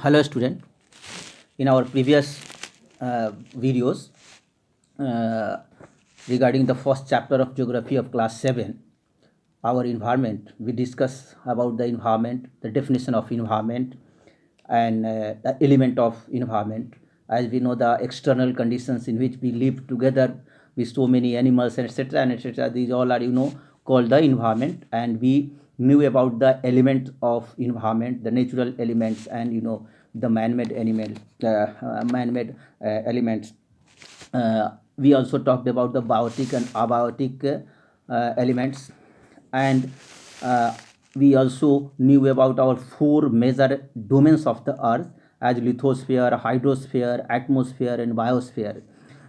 Hello student, in our previous videos regarding the first chapter of geography of class 7, our environment, we discuss about the environment, the definition of environment, and the element of environment. As we know, the external conditions in which we live together with so many animals and etc. and etc. These all are called the environment, and we knew about the element of environment, the natural elements, and the man-made elements. We also talked about the biotic and abiotic elements, and we also knew about our four major domains of the earth as lithosphere, hydrosphere, atmosphere, and biosphere.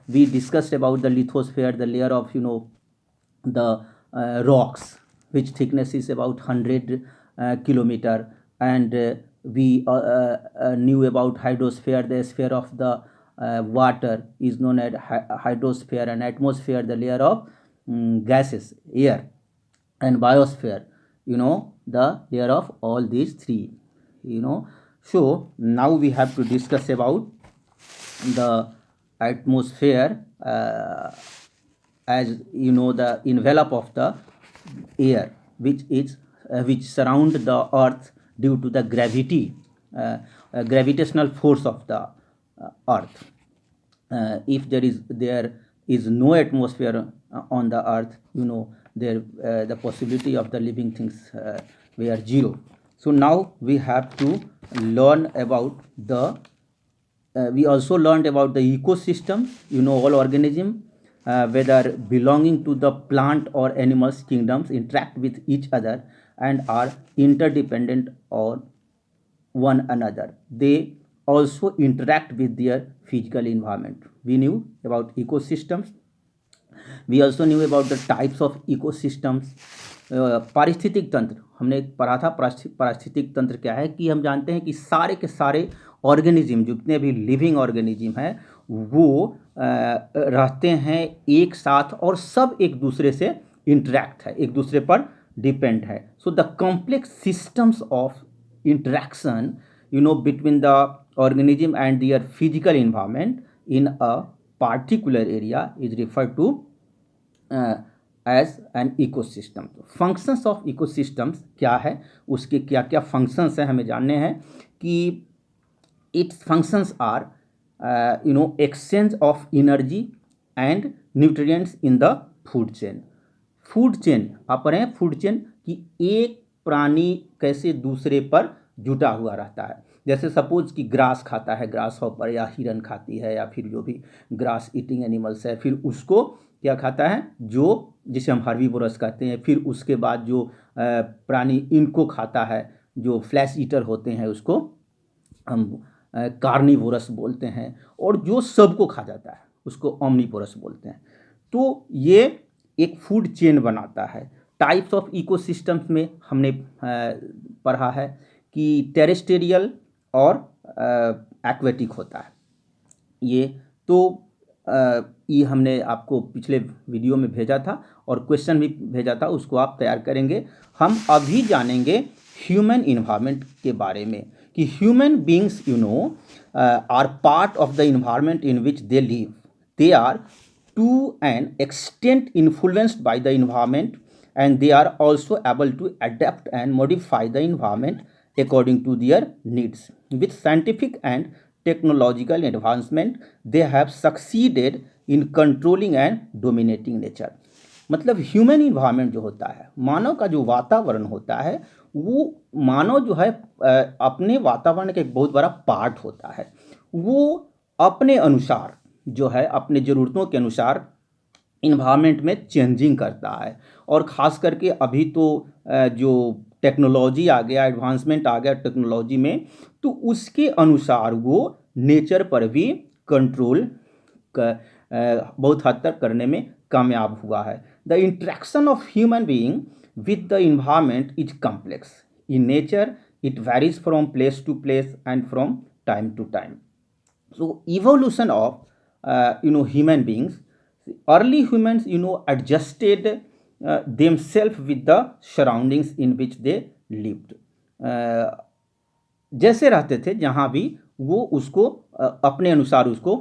We discussed about the lithosphere, the layer of the rocks, which thickness is about 100 kilometer, and we knew about hydrosphere, the sphere of the water is known as hydrosphere, and atmosphere, the layer of gases, air, and biosphere, the layer of all these three. So now we have to discuss about the atmosphere, as the envelope of the air which surround the earth due to the gravitational force of the earth. If there is no atmosphere on the earth, there the possibility of the living things were zero. So now we have to learn about the we also learned about the ecosystem. All organism, whether belonging to the plant or animals kingdoms, interact with each other and are interdependent on one another. They also interact with their physical environment. We knew about ecosystems. We also knew about the types of ecosystems. पारिस्थितिक तंत्र हमने पढ़ा था. पारिस्थितिक तंत्र क्या है कि हम जानते हैं कि सारे के सारे ऑर्गेनिज्म, जितने भी लिविंग ऑर्गेनिज्म हैं, वो रहते हैं एक साथ और सब एक दूसरे से इंटरेक्ट है, एक दूसरे पर डिपेंड है. So the complex systems of interaction between the organism and their physical environment in a particular area is referred to as an ecosystem. Functions of ecosystems क्या है, उसके क्या क्या functions हैं हमें जानने हैं. कि its functions are exchange of energy and nutrients in the food chain. Food chain आप पढ़े हैं, फूड चेन कि एक प्राणी कैसे दूसरे पर जुटा हुआ रहता है. जैसे सपोज कि ग्रास खाता है, ग्रास हॉपर या हिरन खाती है, या फिर जो भी ग्रास ईटिंग एनिमल्स है, फिर उसको क्या खाता है, जो जिसे हम हर्बीवोरस कहते हैं. फिर उसके बाद जो प्राणी इनको खाता है, जो फ्लैश ईटर होते हैं, उसको हम कार्निवोरस बोलते हैं. और जो सबको खा जाता है उसको ओमनीवोरस बोलते हैं. तो ये एक फूड चेन बनाता है. टाइप्स ऑफ इकोसिस्टम्स में हमने पढ़ा है कि टेरेस्टेरियल और एक्वेटिक होता है. ये तो ये हमने आपको पिछले वीडियो में भेजा था और क्वेश्चन भी भेजा था, उसको आप तैयार करेंगे. हम अभी जानेंगे ह्यूमन इन्वायरमेंट के बारे में कि human beings are part of the environment in which they live. They are to an extent influenced by the environment, and they are also able to adapt and modify the environment according to their needs. With scientific and technological advancement, they have succeeded in controlling and dominating nature. मतलब human environment जो होता है, मानव का जो वातावरण होता है, वो मानव जो है अपने वातावरण का एक बहुत बड़ा पार्ट होता है. वो अपने अनुसार जो है, अपने ज़रूरतों के अनुसार इन्वायरमेंट में चेंजिंग करता है. और ख़ास करके अभी तो जो टेक्नोलॉजी आ गया, एडवांसमेंट आ गया टेक्नोलॉजी में, तो उसके अनुसार वो नेचर पर भी कंट्रोल बहुत हद तक करने में कामयाब हुआ है. The interaction of human being with the environment is complex. In nature it varies from place to place and from time to time. So evolution of human beings, early humans adjusted themselves with the surroundings in which they lived. जैसे रहते थे जहाँ भी वो उसको अपने अनुसार उसको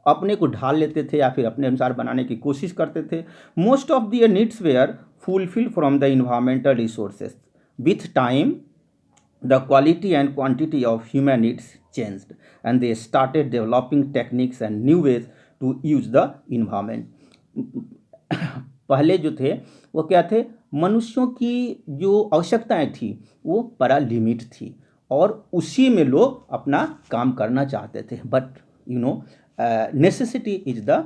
अपने को ढाल लेते थे या फिर अपने अनुसार बनाने की कोशिश करते थे. Most of their needs were fulfill from the environmental resources. With time the quality and quantity of human needs changed and they started developing techniques and new ways to use the environment. पहले जो थे वो क्या थे, मनुष्यों की जो आवश्यकताएं थी वो बड़ा लिमिट थी और उसी में लोग अपना काम करना चाहते थे. But necessity is the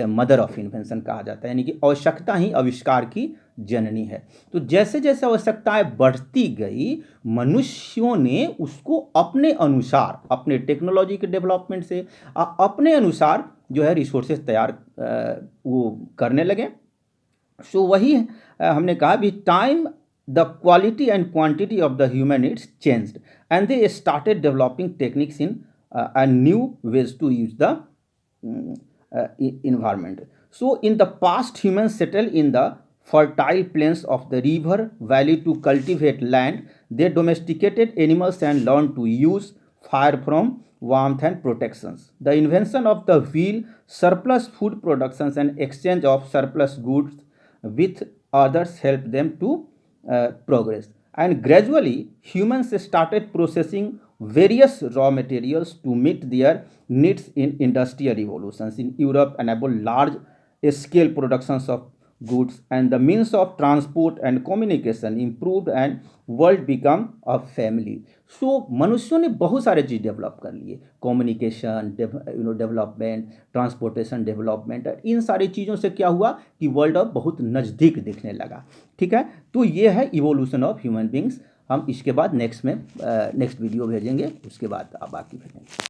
mother of invention कहा जाता है, यानी कि आवश्यकता ही आविष्कार की जननी है. तो जैसे जैसे आवश्यकताएं बढ़ती गई मनुष्यों ने उसको अपने अनुसार, अपने टेक्नोलॉजी के डेवलपमेंट से अपने अनुसार जो है रिसोर्सेज तैयार वो करने लगे. सो वही हमने कहा भी time the quality and quantity of the human needs changed and they started developing techniques in and new ways to use the environment. So in the past humans settled in the fertile plains of the river valley to cultivate land. They domesticated animals and learned to use fire from warmth and protections. The invention of the wheel, surplus food productions and exchange of surplus goods with others helped them to progress. And gradually humans started processing various raw materials to meet their needs in industrial revolutions. In Europe enabled large scale productions of goods and the means of transport and communication improved and world become a family. So मनुष्यों ने बहुत सारे चीज़ develop कर लिए, communication development, transportation development. इन सारी चीज़ों से क्या हुआ कि वर्ल्ड अब बहुत नज़दीक दिखने लगा. ठीक है, तो ये है इवोल्यूशन ऑफ ह्यूमन बींग्स. हम इसके बाद नेक्स्ट वीडियो भेजेंगे, उसके बाद आप बाकी भेजेंगे.